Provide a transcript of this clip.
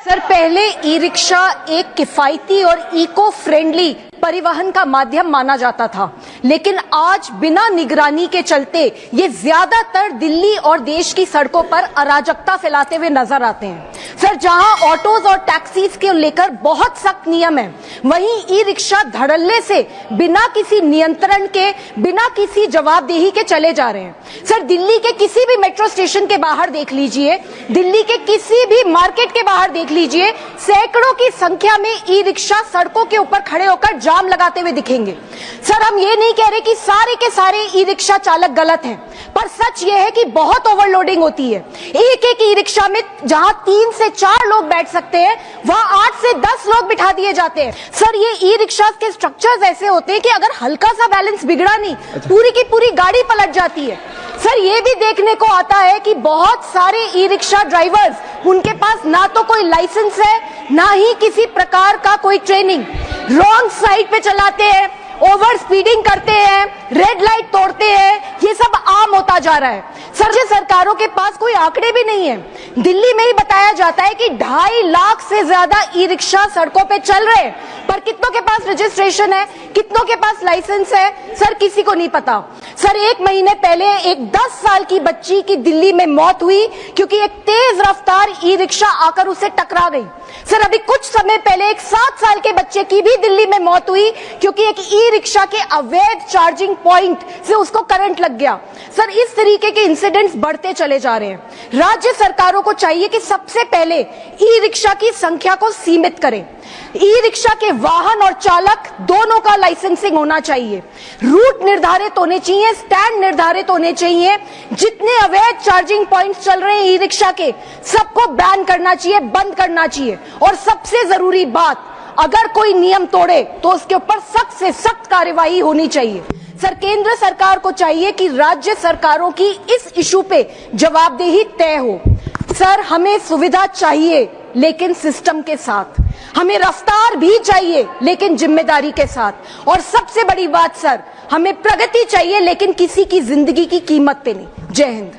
Sir, पहले e rickshaw एक किफायती और इको फ्रेंडली परिवहन का माध्यम माना जाता था, लेकिन आज बिना निगरानी के चलते ये ज्यादातर दिल्ली और देश की सड़कों पर अराजकता फैलाते हुए नजर आते हैं। सर, जहां ऑटोज और टैक्सीज के लेकर बहुत सख्त नियम है, वहीं ई रिक्शा धड़ल्ले से बिना किसी नियंत्रण के, बिना किसी जवाबदेही के चले जा रहे हैं। सर, दिल्ली के किसी भी मेट्रो स्टेशन के बाहर देख लीजिए, दिल्ली के किसी भी मार्केट के बाहर देख लीजिए, सैकड़ों की संख्या में ई रिक्शा सड़कों के ऊपर खड़े होकर जाम लगाते हुए दिखेंगे। सर, हम ये नहीं कह रहे कि सारे के सारे ई रिक्शा चालक गलत हैं, पर सच ये है कि बहुत ओवरलोडिंग होती है। एक एक ई रिक्शा में जहां 3 से 4 लोग बैठ सकते हैं, वहां 8 से 10 लोग बिठा दिए जाते हैं। सर, ये ई रिक्शा के स्ट्रक्चर्स ऐसे होते हैं कि अगर हल्का सा बैलेंस बिगड़ा नहीं, पूरी की पूरी गाड़ी पलट जाती है। सर, ये भी देखने को आता है कि बहुत सारे ई रिक्शा ड्राइवर्स, उनके पास ना तो कोई लाइसेंस है, ना ही किसी प्रकार का कोई ट्रेनिंग, रॉन्ग साइड पे चलाते हैं, ओवर स्पीडिंग करते हैं, रेड लाइट तोड़ते हैं, ये सब आम होता जा रहा है। सर, सरकारों के पास कोई आंकड़े भी नहीं है। दिल्ली में ही बताया जाता है कि 2.5 लाख से ज्यादा ई रिक्शा सड़कों पे चल रहे हैं, पर कितनों के पास रजिस्ट्रेशन है, कितनों के पास लाइसेंस है, सर किसी को नहीं पता। सर, 1 महीने पहले एक 10 साल की बच्ची की दिल्ली में मौत हुई क्योंकि एक तेज रफ्तार ई रिक्शा आकर उसे टकरा गई। सर, अभी कुछ समय पहले एक 7 साल के बच्चे की भी दिल्ली में मौत हुई क्योंकि एक ई रिक्शा के अवैध चार्जिंग पॉइंट से उसको करंट लग गया। सर, इस तरीके के इंसिडेंट्स बढ़ते चले जा रहे हैं। राज्य सरकारों को चाहिए कि सबसे पहले ई रिक्शा की संख्या को सीमित करें। ई रिक्शा के वाहन और चालक दोनों का लाइसेंसिंग होना चाहिए, रूट निर्धारित होने चाहिए, स्टैंड निर्धारित होने चाहिए। जितने अवैध चार्जिंग पॉइंट्स चल रहे हैं ई रिक्शा के, सबको बैन करना चाहिए, बंद करना चाहिए। और सबसे जरूरी बात, अगर कोई नियम तोड़े तो उसके ऊपर सख्त से सख्त कार्यवाही होनी चाहिए। सर, केंद्र सरकार को चाहिए कि राज्य सरकारों की इस इशू पे जवाबदेही तय हो। सर, हमें सुविधा चाहिए लेकिन सिस्टम के साथ, हमें रफ्तार भी चाहिए लेकिन जिम्मेदारी के साथ, और सबसे बड़ी बात सर, हमें प्रगति चाहिए लेकिन किसी की जिंदगी की कीमत पे नहीं। जय हिंद।